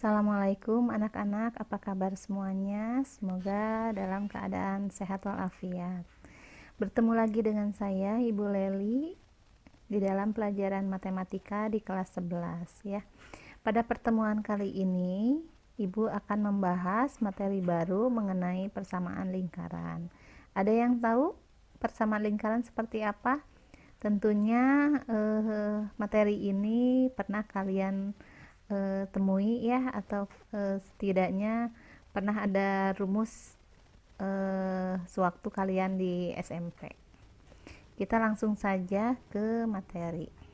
Assalamualaikum anak-anak, apa kabar semuanya? Semoga dalam keadaan sehat walafiat. Bertemu lagi dengan saya, Ibu Leli, di dalam pelajaran matematika di kelas 11 ya. Pada pertemuan kali ini, Ibu akan membahas materi baru mengenai persamaan lingkaran. Ada yang tahu persamaan lingkaran seperti apa? Tentunya materi ini pernah kalian temui ya, atau setidaknya pernah ada rumus sewaktu kalian di SMP. Kita langsung saja ke materi.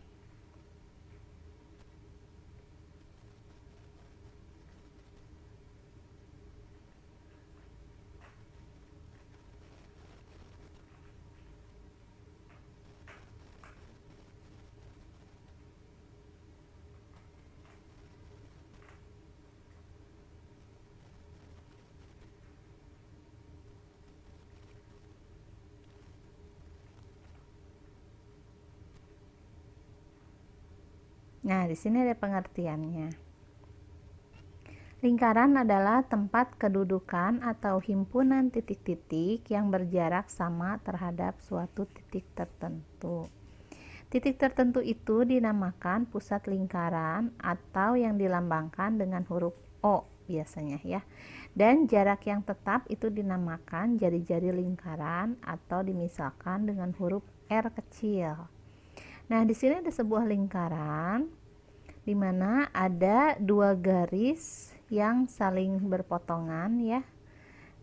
Nah, di sini ada pengertiannya. Lingkaran adalah tempat kedudukan atau himpunan titik-titik yang berjarak sama terhadap suatu titik tertentu. Titik tertentu itu dinamakan pusat lingkaran atau yang dilambangkan dengan huruf O biasanya ya. Dan jarak yang tetap itu dinamakan jari-jari lingkaran atau dimisalkan dengan huruf R kecil. Nah, di sini ada sebuah lingkaran di mana ada dua garis yang saling berpotongan ya.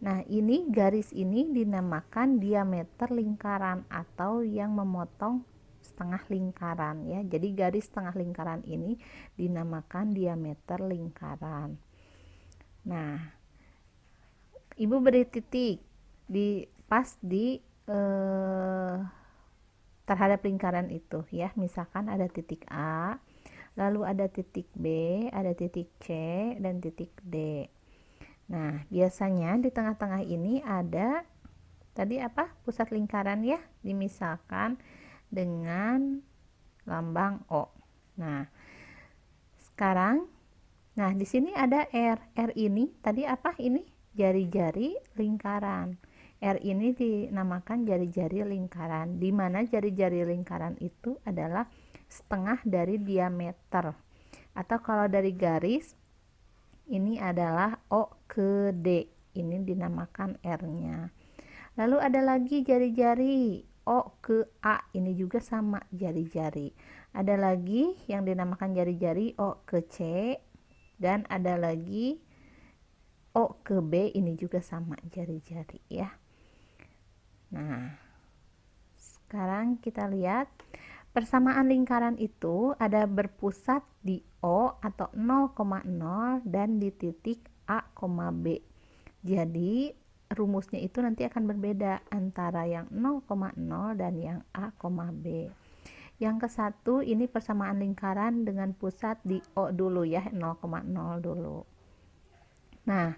Nah, ini garis ini dinamakan diameter lingkaran atau yang memotong setengah lingkaran ya. Jadi garis setengah lingkaran ini dinamakan diameter lingkaran. Nah, Ibu beri titik pas di terhadap lingkaran itu ya. Misalkan ada titik A, lalu ada titik B, ada titik C, dan titik D. Nah, biasanya di tengah-tengah ini ada tadi apa? Pusat lingkaran ya, dimisalkan dengan lambang O. Nah, sekarang di sini ada R. R ini tadi apa? Ini jari-jari lingkaran. R ini dinamakan jari-jari lingkaran, di mana jari-jari lingkaran itu adalah setengah dari diameter. Atau kalau dari garis, ini adalah O ke D. Ini dinamakan R-nya. Lalu ada lagi jari-jari O ke A. Ini juga sama jari-jari. Ada lagi yang dinamakan jari-jari O ke C. Dan ada lagi O ke B. Ini juga sama jari-jari ya. Nah, sekarang kita lihat persamaan lingkaran itu ada berpusat di O atau 0,0 dan di titik A, B. Jadi rumusnya itu nanti akan berbeda antara yang 0,0 dan yang A, B. Yang ke satu ini persamaan lingkaran dengan pusat di O dulu ya, 0,0 dulu. Nah,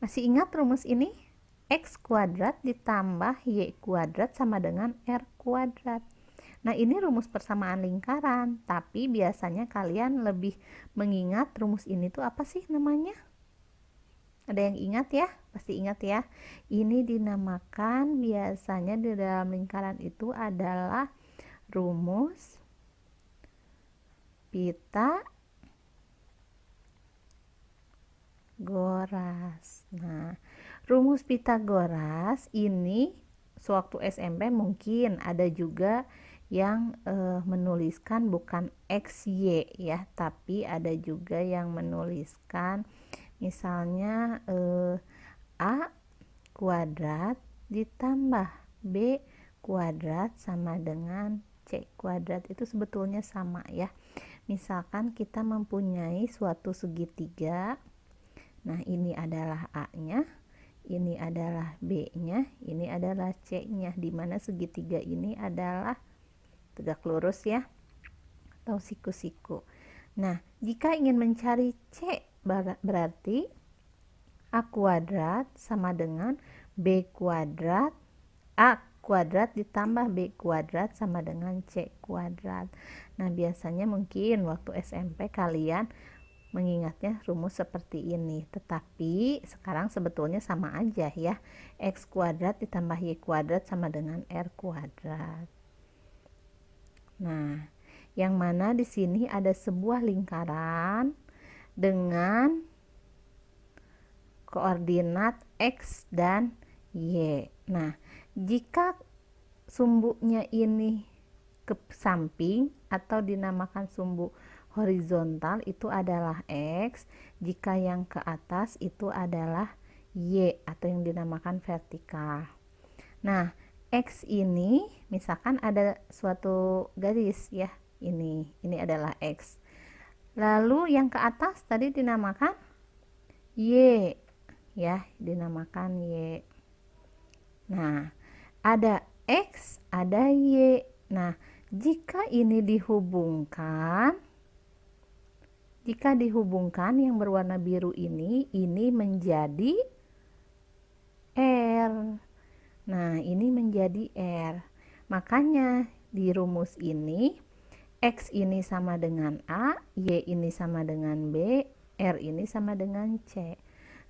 masih ingat rumus ini? X kuadrat ditambah Y kuadrat sama dengan R kuadrat. Nah, ini rumus persamaan lingkaran, tapi biasanya kalian lebih mengingat rumus ini tuh apa sih namanya? Ada yang ingat ya? Pasti ingat ya. Ini dinamakan biasanya di dalam lingkaran itu adalah rumus Pitagoras. Nah, rumus Pitagoras ini sewaktu SMP mungkin ada juga yang menuliskan bukan XY ya, tapi ada juga yang menuliskan misalnya A kuadrat ditambah B kuadrat sama dengan C kuadrat. Itu sebetulnya sama ya. Misalkan kita mempunyai suatu segitiga. Nah, ini adalah A-nya, ini adalah B-nya, ini adalah C-nya, di mana segitiga ini adalah tegak lurus ya, atau siku-siku. Nah, jika ingin mencari C, berarti A kuadrat sama dengan B kuadrat, A kuadrat ditambah B kuadrat sama dengan C kuadrat. Nah, biasanya mungkin waktu SMP kalian mengingatnya rumus seperti ini. Tetapi sekarang sebetulnya sama aja ya. X kuadrat ditambah Y kuadrat sama dengan R kuadrat. Nah, yang mana di sini ada sebuah lingkaran dengan koordinat X dan Y. Nah, jika sumbunya ini ke samping atau dinamakan sumbu horizontal itu adalah X, jika yang ke atas itu adalah Y atau yang dinamakan vertikal. Nah, X ini misalkan ada suatu garis ya, ini adalah X. Lalu yang ke atas tadi dinamakan Y ya, dinamakan Y. Nah, ada X, ada Y. Nah, jika dihubungkan yang berwarna biru ini menjadi R. Nah, ini menjadi R. Makanya di rumus ini X ini sama dengan A, Y ini sama dengan B, R ini sama dengan C.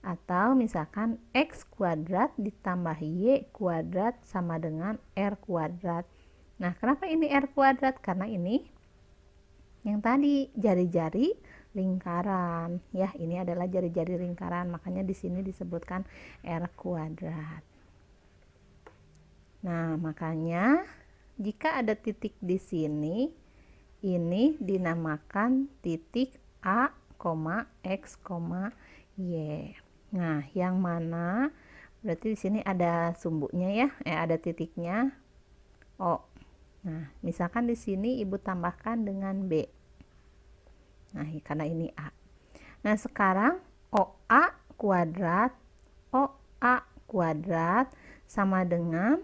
Atau misalkan X kuadrat ditambah Y kuadrat sama dengan R kuadrat. Nah, kenapa ini R kuadrat? Karena ini yang tadi jari-jari lingkaran ya, ini adalah jari-jari lingkaran, makanya di sini disebutkan R kuadrat. Nah, makanya jika ada titik di sini, ini dinamakan titik A, X, Y. Nah, yang mana berarti di sini ada sumbunya ya, ada titiknya O. Nah, misalkan di sini ibu tambahkan dengan B. Nah, karena ini A. Nah, sekarang OA kuadrat sama dengan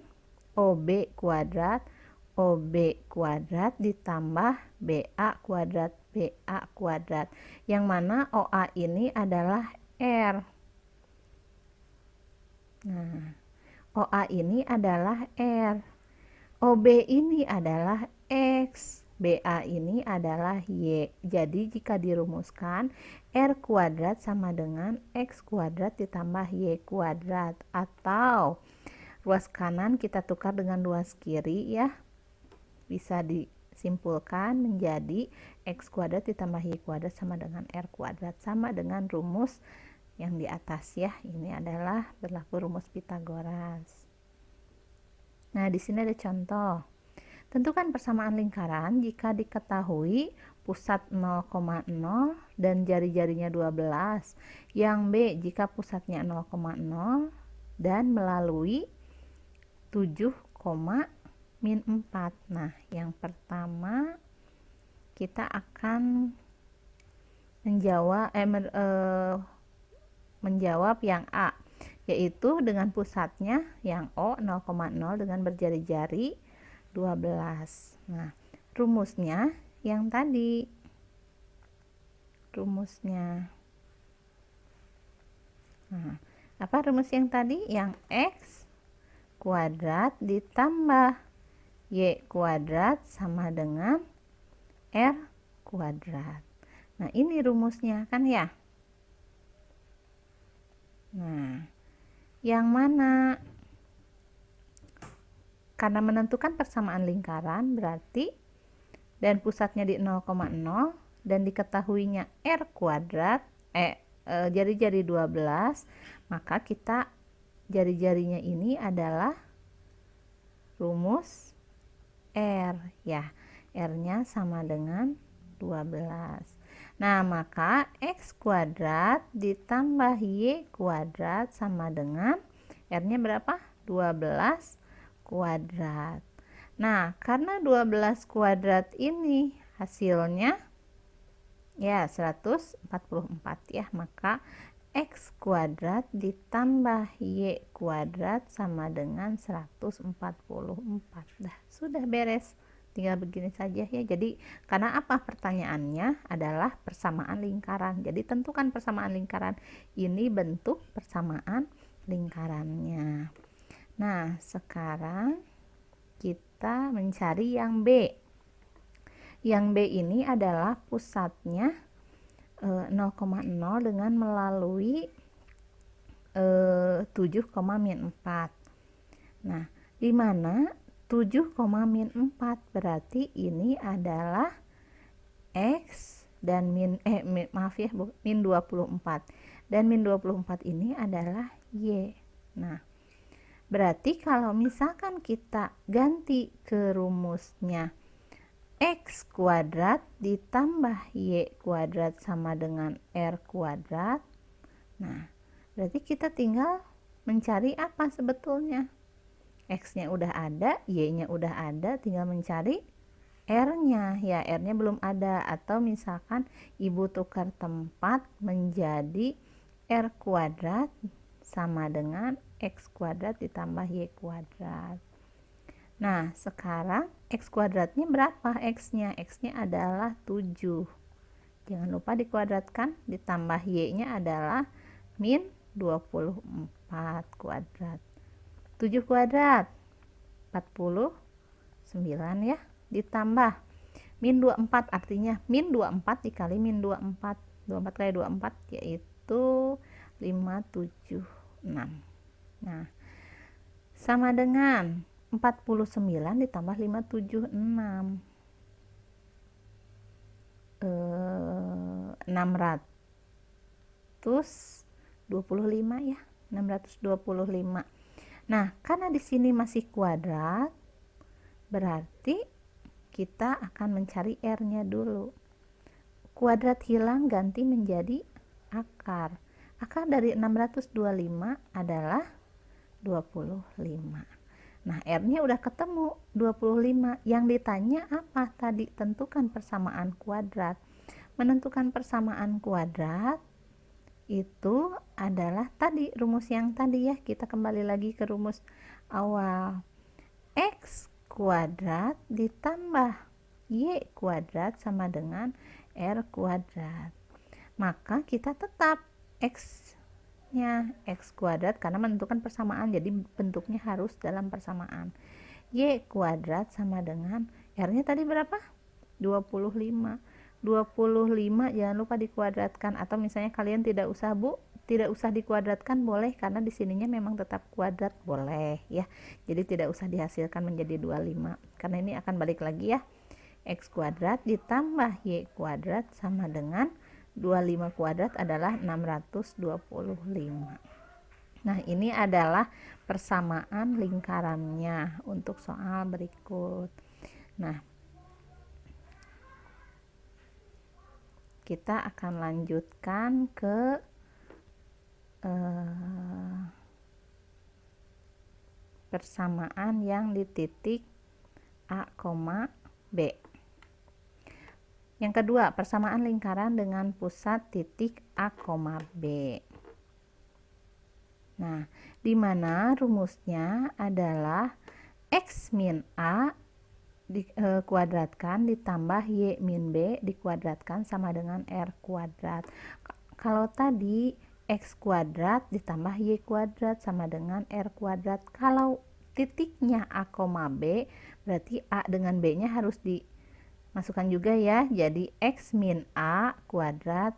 OB kuadrat ditambah BA kuadrat. Yang mana OA ini adalah R. Nah, OA ini adalah R. OB ini adalah X. BA ini adalah Y. Jadi jika dirumuskan R kuadrat sama dengan X kuadrat ditambah Y kuadrat. Atau ruas kanan kita tukar dengan ruas kiri ya. Bisa disimpulkan menjadi X kuadrat ditambah Y kuadrat sama dengan R kuadrat. Sama dengan rumus yang di atas ya, ini adalah berlaku rumus Pythagoras. Nah, di sini ada contoh. Tentukan persamaan lingkaran jika diketahui pusat 0,0 dan jari-jarinya 12. Yang B jika pusatnya 0,0 dan melalui 7, min 4. Nah, yang pertama kita akan menjawab yang A, yaitu dengan pusatnya yang O 0,0 dengan berjari-jari 12. Nah, rumusnya yang tadi. Nah, apa rumus yang tadi? Yang X kuadrat ditambah Y kuadrat sama dengan R kuadrat. Nah, ini rumusnya kan ya. Nah, yang mana? Karena menentukan persamaan lingkaran berarti dan pusatnya di 0,0 dan diketahuinya R kuadrat jari-jari 12, maka kita jari-jarinya ini adalah rumus R ya. R-nya sama dengan 12. Nah, maka X kuadrat ditambah Y kuadrat sama dengan R-nya berapa? 12 kuadrat. Nah, karena 12 kuadrat ini hasilnya ya 144 ya, maka X kuadrat ditambah Y kuadrat sama dengan 144. Dah, sudah beres. Tinggal begini saja ya. Jadi karena apa, pertanyaannya adalah persamaan lingkaran. Jadi tentukan persamaan lingkaran. Ini bentuk persamaan lingkarannya. Nah, sekarang kita mencari yang B. Yang B ini adalah pusatnya 0,0 dengan melalui 7, min 4. Nah, di mana 7, min 4 berarti ini adalah X dan maaf ya, min 24. Dan min 24 ini adalah Y. Nah, berarti kalau misalkan kita ganti ke rumusnya X kuadrat ditambah Y kuadrat sama dengan R kuadrat. Nah, berarti kita tinggal mencari apa sebetulnya? X-nya udah ada, Y-nya udah ada, tinggal mencari R-nya. Ya, R-nya belum ada. Atau misalkan Ibu tukar tempat menjadi R kuadrat sama dengan X kuadrat ditambah Y kuadrat. Nah, sekarang X kuadratnya berapa X-nya? X-nya adalah 7. Jangan lupa dikuadratkan, ditambah Y-nya adalah min 24 kuadrat. 7 kuadrat 49 ya, ditambah min 24, artinya min 24 dikali min 24. 24 kali 24 yaitu 576. Nah, sama dengan 49 ditambah 576, 625 ya, 625. Nah, karena di sini masih kuadrat, berarti kita akan mencari R-nya dulu. Kuadrat hilang, ganti menjadi akar. Akar dari 625 adalah 25. Nah, R-nya udah ketemu 25. Yang ditanya apa tadi? Tentukan persamaan kuadrat. Menentukan persamaan kuadrat itu adalah tadi rumus yang tadi ya. Kita kembali lagi ke rumus awal. X kuadrat ditambah Y kuadrat sama dengan R kuadrat. Maka kita tetap X-nya X kuadrat karena menentukan persamaan, jadi bentuknya harus dalam persamaan. Y kuadrat sama dengan R-nya tadi berapa? 25. 25 jangan lupa dikuadratkan, atau misalnya kalian tidak usah dikuadratkan boleh, karena di sininya memang tetap kuadrat boleh ya. Jadi tidak usah dihasilkan menjadi 25 karena ini akan balik lagi ya. X kuadrat ditambah Y kuadrat sama dengan 25 kuadrat adalah 625. Nah, ini adalah persamaan lingkarannya untuk soal berikut. Nah, kita akan lanjutkan ke persamaan yang di titik A, B. Yang kedua, persamaan lingkaran dengan pusat titik A, B. Nah, di mana rumusnya adalah X min A dikuadratkan ditambah Y min B dikuadratkan sama dengan R kuadrat. Kalau tadi X kuadrat ditambah Y kuadrat sama dengan R kuadrat. Kalau titiknya A, B, berarti A dengan B nya harus dimasukkan juga ya. Jadi X min A kuadrat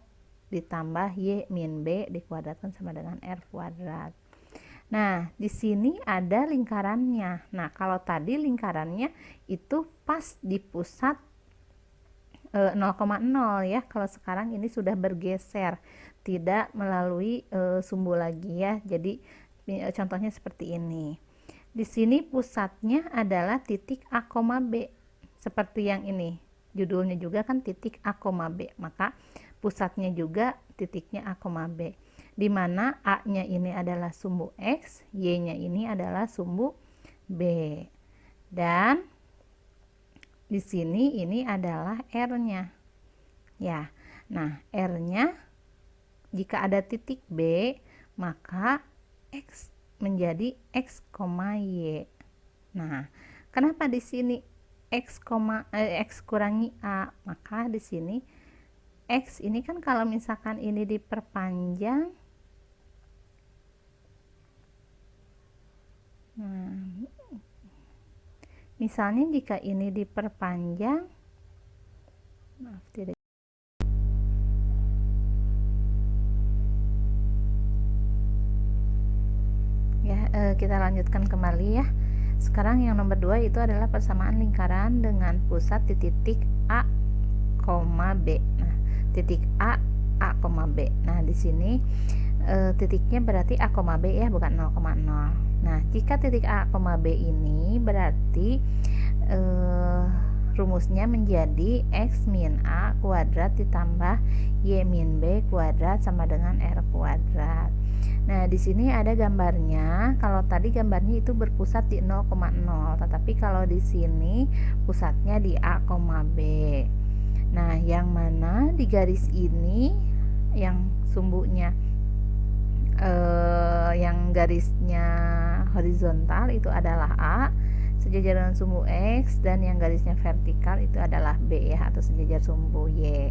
ditambah Y min B dikuadratkan sama dengan R kuadrat. Nah, di sini ada lingkarannya. Nah, kalau tadi lingkarannya itu pas di pusat 0,0 ya. Kalau sekarang ini sudah bergeser, tidak melalui sumbu lagi ya. Jadi contohnya seperti ini. Di sini pusatnya adalah titik A, B. Seperti yang ini. Judulnya juga kan titik A, B. Maka pusatnya juga titiknya A, B. Di mana A-nya ini adalah sumbu X, Y-nya ini adalah sumbu B. Dan di sini ini adalah R-nya. Ya. Nah, R-nya jika ada titik B, maka X menjadi X, Y. Nah, kenapa di sini X kurangi A? Maka di sini X ini kan kalau misalkan ini diperpanjang, nah, misalnya jika ini diperpanjang, maaf tidak, kita lanjutkan kembali ya. Sekarang yang nomor 2 itu adalah persamaan lingkaran dengan pusat di titik A, B. Nah, titik A, B. Nah, di sini titiknya berarti A, B ya, bukan 0,0. Nah, jika titik A, B ini berarti rumusnya menjadi X min A kuadrat ditambah Y min B kuadrat sama dengan R kuadrat. Nah, di sini ada gambarnya. Kalau tadi gambarnya itu berpusat di 0,0, tetapi kalau di sini pusatnya di A, B. Nah, yang mana di garis ini yang sumbunya yang garisnya horizontal itu adalah A sejajar dengan sumbu X, dan yang garisnya vertikal itu adalah B ya, atau sejajar sumbu Y.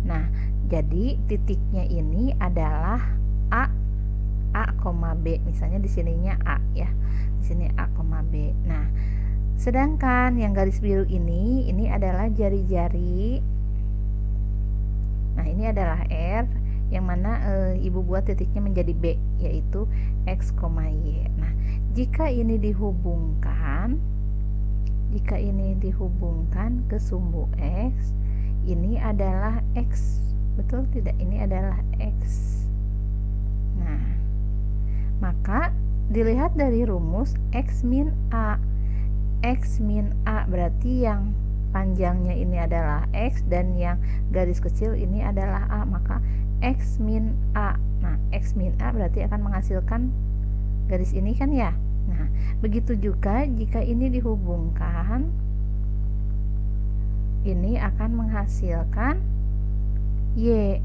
Nah, jadi titiknya ini adalah A, B. Misalnya di sininya A ya. Di sini A, B. Nah, sedangkan yang garis biru ini adalah jari-jari. Nah, ini adalah R, yang mana ibu buat titiknya menjadi B, yaitu X, Y. Nah, jika ini dihubungkan ke sumbu X, ini adalah X, betul tidak? Ini adalah X. Nah, maka dilihat dari rumus X min A. X min A berarti yang panjangnya ini adalah X dan yang garis kecil ini adalah A, maka X min A. Nah, X min A berarti akan menghasilkan garis ini kan ya. Nah, begitu juga jika ini dihubungkan, ini akan menghasilkan Y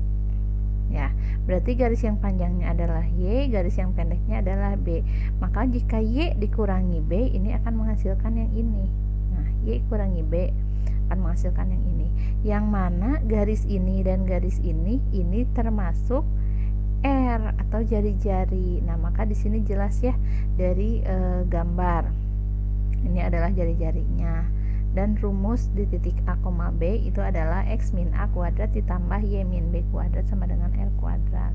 ya. Berarti garis yang panjangnya adalah Y, garis yang pendeknya adalah B. Maka jika Y dikurangi B, ini akan menghasilkan yang ini. Nah, Y kurangi B akan menghasilkan yang ini, yang mana garis ini dan garis ini termasuk R atau jari-jari. Nah, maka di sini jelas ya dari gambar ini adalah jari-jarinya, dan rumus di titik A, B itu adalah X min A kuadrat ditambah Y min B kuadrat sama dengan R kuadrat.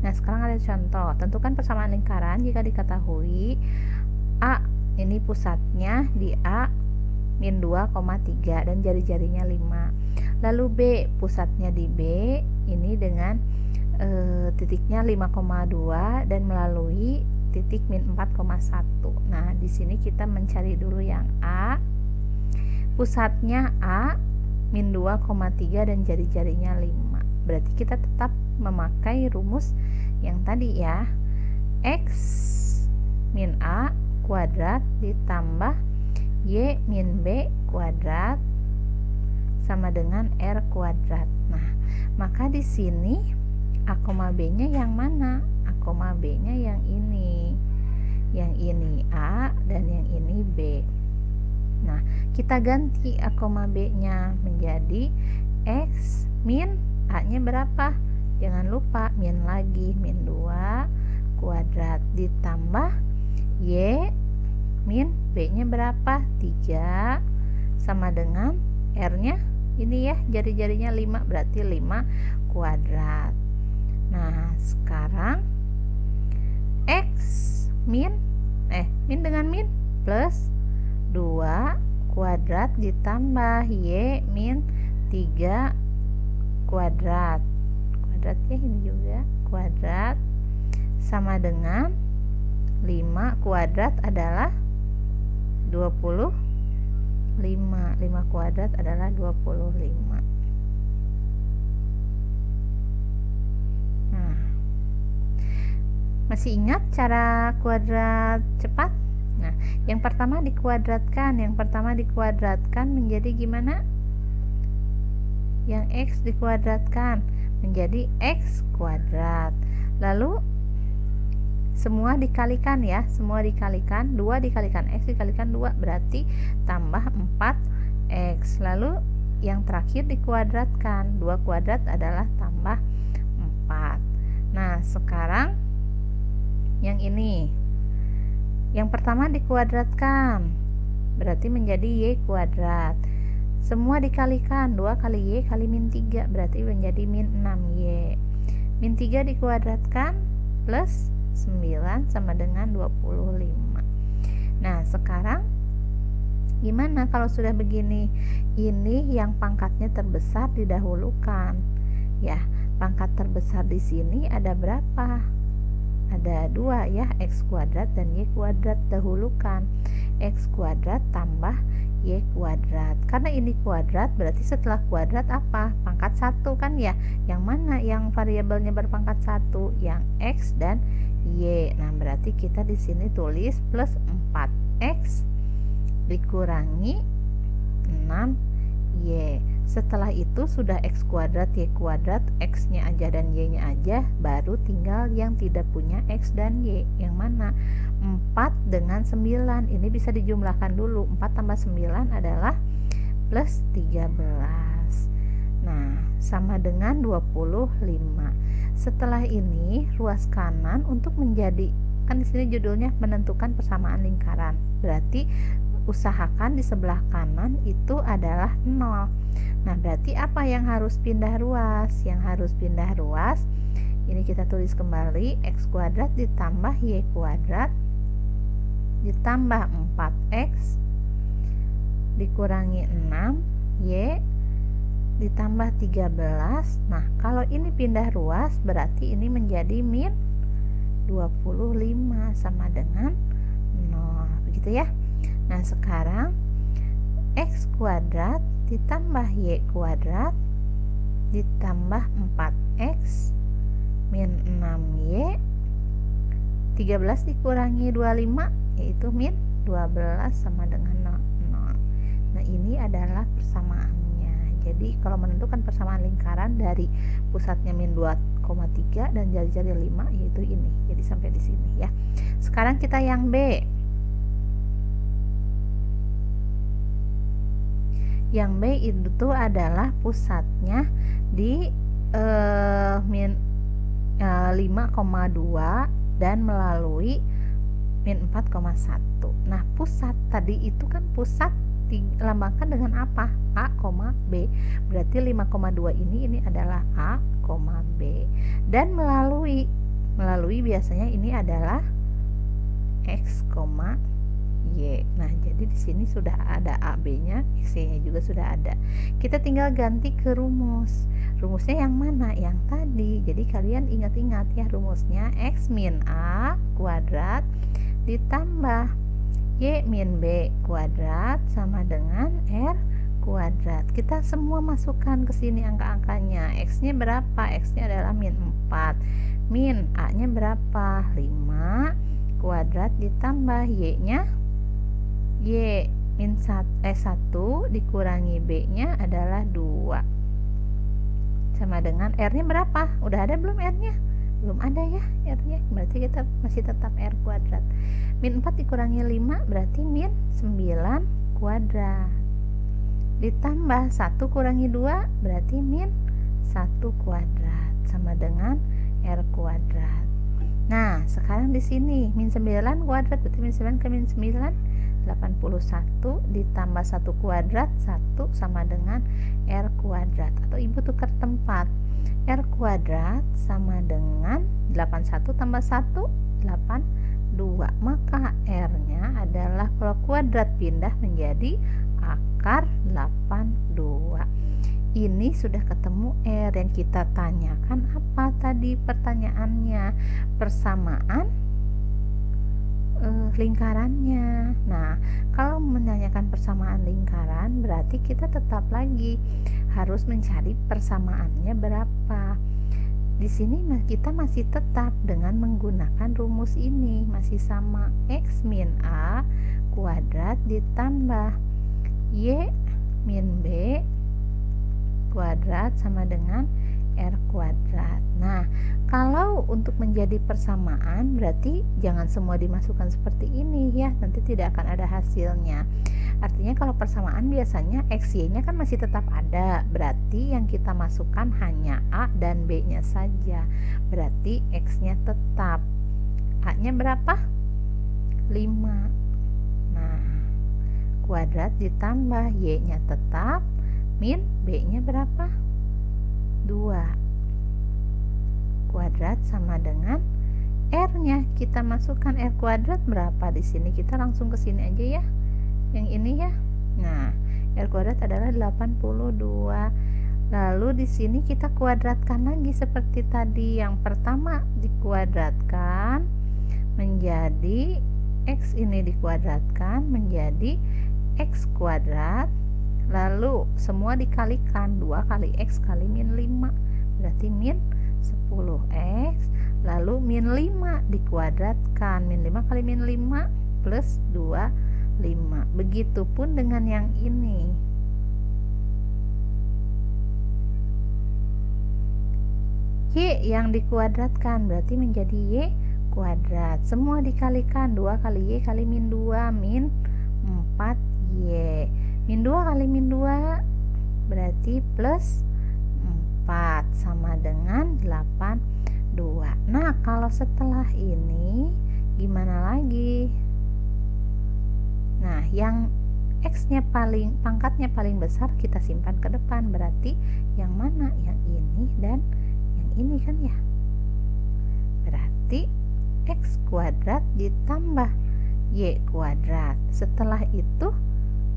Nah, sekarang ada contoh. Tentukan persamaan lingkaran jika diketahui A ini pusatnya di A min 2,3 dan jari-jarinya 5. Lalu B pusatnya di B ini dengan titiknya 5,2 dan melalui titik min 4,1. Nah, di sini kita mencari dulu yang A. Pusatnya A min 2,3 dan jari-jarinya 5. Berarti kita tetap memakai rumus yang tadi ya. X min A kuadrat ditambah Y min B kuadrat sama dengan R kuadrat. Nah, maka di sini A, B-nya yang mana? A, B-nya yang ini. Yang ini A dan yang ini B. Nah, kita ganti A, B-nya menjadi X min A-nya berapa? Jangan lupa min lagi, min 2 kuadrat ditambah Y min B-nya berapa? 3 sama dengan R-nya ini ya, jari-jarinya 5, berarti 5 kuadrat. Nah, sekarang X min dengan min plus 2 kuadrat ditambah Y min 3 kuadrat. Kuadratnya ini juga kuadrat sama dengan 5 kuadrat adalah 25. 5 kuadrat adalah 25. Nah, masih ingat cara kuadrat cepat? Nah, yang pertama dikuadratkan menjadi gimana? Yang X dikuadratkan menjadi X kuadrat. Lalu semua dikalikan ya, 2 dikalikan X dikalikan 2 berarti tambah 4X. Lalu yang terakhir dikuadratkan, 2 kuadrat adalah tambah 4. Nah, sekarang yang ini, yang pertama dikuadratkan berarti menjadi Y kuadrat. Semua dikalikan, 2 kali Y kali min 3 berarti menjadi min 6Y. Min 3 dikuadratkan plus 9 sama dengan 25. Nah, sekarang gimana kalau sudah begini? Ini yang pangkatnya terbesar didahulukan. Ya, pangkat terbesar di sini ada berapa? Ada 2 ya, x kuadrat dan y kuadrat. Dahulukan x kuadrat tambah y kuadrat. Karena ini kuadrat, berarti setelah kuadrat apa? Pangkat 1 kan ya. Yang mana yang variabelnya berpangkat 1? Yang x dan y. Nah, berarti kita di sini tulis plus 4x dikurangi 6y. Setelah itu sudah x kuadrat, y kuadrat, x-nya aja dan y-nya aja, baru tinggal yang tidak punya x dan y. Yang mana? 4 dengan 9. Ini bisa dijumlahkan dulu. 4 tambah 9 adalah plus 13. Nah, sama dengan 25. Setelah ini ruas kanan untuk menjadi, kan di sini judulnya menentukan persamaan lingkaran. Berarti usahakan di sebelah kanan itu adalah 0. Nah, berarti apa yang harus pindah ruas? Yang harus pindah ruas, ini kita tulis kembali, x kuadrat ditambah y kuadrat ditambah 4x dikurangi 6y ditambah 13. Nah, kalau ini pindah ruas berarti ini menjadi min 25 sama dengan 0. Begitu ya. Nah, sekarang x kuadrat ditambah y kuadrat ditambah 4x min 6y 13 dikurangi 25 yaitu min 12 sama dengan 0. Nah, ini adalah persamaannya. Jadi kalau menentukan persamaan lingkaran dari pusatnya min 2,3 dan jari-jari 5 yaitu ini. Jadi sampai di sini ya. Sekarang kita yang B. Yang B itu adalah pusatnya di min 5,2 dan melalui min 4,1. Nah, pusat tadi itu kan pusat dilambangkan dengan apa? A, B. Berarti 5,2 ini adalah A, B. Dan melalui biasanya ini adalah X, Y. Nah, jadi di sini sudah ada AB-nya, X-nya juga sudah ada. Kita tinggal ganti ke rumus. Rumusnya yang mana? Yang tadi. Jadi kalian ingat-ingat ya rumusnya, X min A kuadrat ditambah Y min B kuadrat sama dengan R kuadrat. Kita semua masukkan ke sini angka-angkanya. X-nya berapa? X-nya adalah min 4. Min A-nya berapa? 5 kuadrat ditambah Y-nya Y min 1 dikurangi B-nya adalah 2 sama dengan R-nya berapa? Udah ada belum R-nya? Belum ada ya R-nya. Berarti kita masih tetap R kuadrat. Min 4 dikurangi 5 berarti min 9 kuadrat. Ditambah 1 kurangi 2 berarti min 1 kuadrat sama dengan R kuadrat. Nah, sekarang di sini min 9 kuadrat berarti min 9 ke min 9 81 ditambah 1 kuadrat 1 sama dengan R kuadrat, atau ibu tukar tempat. R kuadrat sama dengan 81 tambah 1 82. Maka R-nya adalah, kalau kuadrat pindah menjadi akar 82. Ini sudah ketemu R. Yang kita tanyakan apa tadi pertanyaannya? Persamaan lingkarannya. Nah, kalau menanyakan persamaan lingkaran berarti kita tetap lagi harus mencari persamaannya berapa. Di sini kita masih tetap dengan menggunakan rumus ini, masih sama, X min A kuadrat ditambah Y min B kuadrat sama dengan R kuadrat. Nah, kalau untuk menjadi persamaan berarti jangan semua dimasukkan seperti ini ya, nanti tidak akan ada hasilnya. Artinya kalau persamaan biasanya X, Y-nya kan masih tetap ada, berarti yang kita masukkan hanya A dan B-nya saja. Berarti X-nya tetap. A-nya berapa? 5. Nah, kuadrat ditambah Y-nya tetap, min B-nya berapa? 2 kuadrat sama dengan R-nya kita masukkan, R kuadrat berapa di sini? Kita langsung ke sini aja ya. Yang ini ya. Nah, R kuadrat adalah 82. Lalu di sini kita kuadratkan lagi seperti tadi. Yang pertama dikuadratkan menjadi X, ini dikuadratkan menjadi X kuadrat. Lalu semua dikalikan, 2 kali X kali min 5 berarti min 10X. Lalu min 5 dikuadratkan, min 5 kali min 5 plus 25. Begitupun dengan yang ini. Y yang dikuadratkan berarti menjadi Y kuadrat. Semua dikalikan, 2 kali Y kali min 2 min 4Y. Min 2 kali min 2 berarti plus 4 sama dengan 82. Nah, kalau setelah ini gimana lagi? Nah, yang X-nya pangkatnya paling besar kita simpan ke depan. Berarti yang mana? Yang ini dan yang ini kan ya. Berarti X kuadrat ditambah Y kuadrat. Setelah itu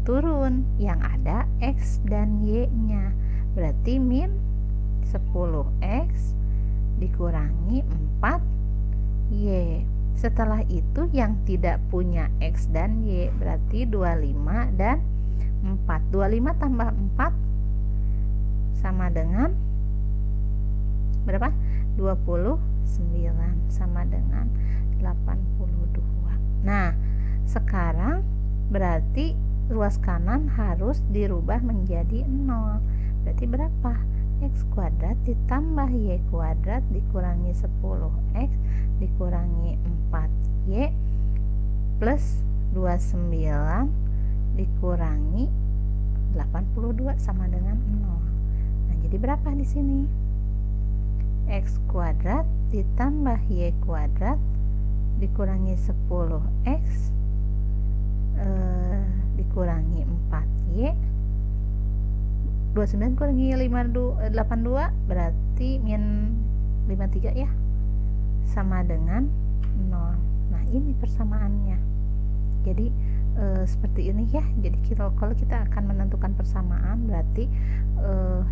turun, yang ada X dan Y-nya. Berarti min 10X dikurangi 4Y. Setelah itu yang tidak punya X dan Y berarti 25 dan 4. 25 tambah 4 sama dengan berapa? 29 sama dengan 82. Nah, sekarang berarti ruas kanan harus dirubah menjadi 0. Berarti berapa? X kuadrat ditambah Y kuadrat dikurangi 10X dikurangi 4Y plus 29 dikurangi 82 sama dengan 0. Nah, jadi berapa di sini? X kuadrat ditambah Y kuadrat dikurangi 10X dikurangi 4Y, 29 kurangi 82 berarti min 53 ya, sama dengan 0. Nah, ini persamaannya. Jadi seperti ini ya. Jadi kalau kita akan menentukan persamaan berarti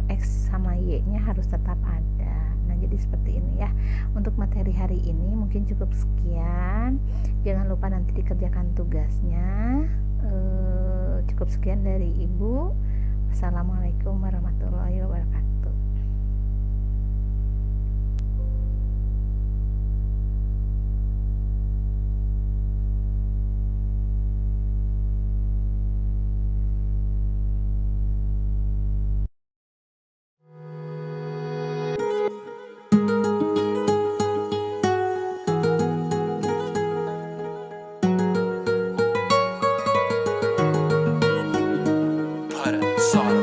X sama Y nya harus tetap ada. Nah, jadi seperti ini ya. Untuk materi hari ini mungkin cukup sekian. Jangan lupa nanti dikerjakan tugasnya. Cukup sekian dari Ibu. Assalamualaikum warahmatullahi wabarakatuh. Put a song